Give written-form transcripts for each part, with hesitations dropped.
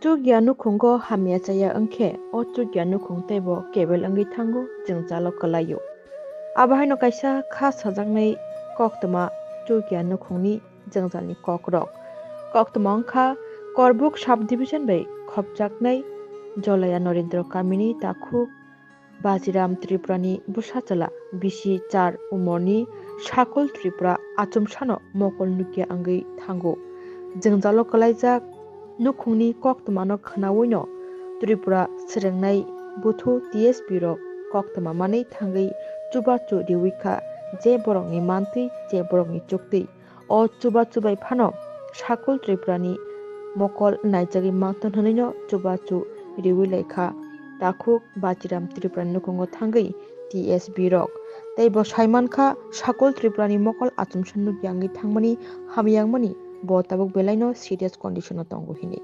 chu gyanu khunggo hamya chaya angkhe o chu gyanu khungte bo kebel angi thango jingchalo kalayo abahino kaisa kha sajaknai koktama chu gyanu khungni jingjalni kokrok koktama angkha korbuk sub division bai khopjaknai jolaya norendra kamini takhu Bajiram Tripurani busachala bisi 4 umorni sakol Tripura achumsano mokol nukia angai thango jingjalo kalaijak nukhungni koktmano khnawoino Tripura serengnai buthu TSP rok koktma manei thangai chubachu riwikha je borokni mantui je borokni chuktui o chubachu bai phano sakol Tripurani mokol naijagi mangton hanaino chubachu riwi lekha Takuk Bajiram Tripura nukungo thangai TSB rok tei bo saimankha sakol Tripurani mokol achumsan nukyangi thangmani hamyangmani bo tabuk belaino serious condition o tongo hini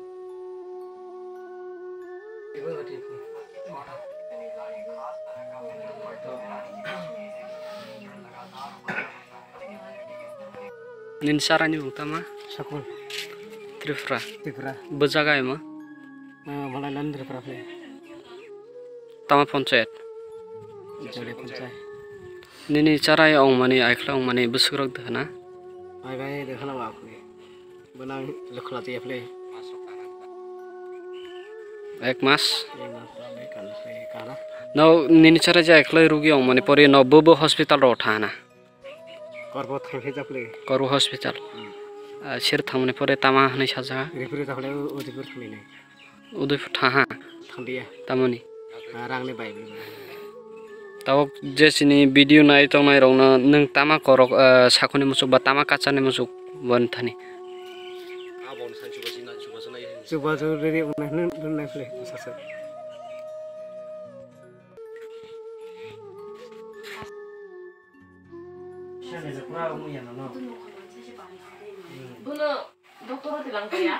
nin sarani utama sakol Tripura bejaga ema Malayalam Tripura tama panchayat jole panchayat nini charai ong mani aikla ong mani buskrok dhana ai bai dekhana wa apne banang lekhla ti apne ek mas kana no nini charai ja aikla rugi ong mani pore no bobo hospital ro thana korbo thanghe japle koru hospital sir thamne pore tama hne saja refri tahle udipur khmine udoipur thaha thandia tamani rangni bai tabok jesini video nai tongnai rokno nung tama korok sakoni musuk ba tama kachani musuk bon thani abon sanchu basina chuba chu reri unai nai fle sasa Bunu dokter tilang ya.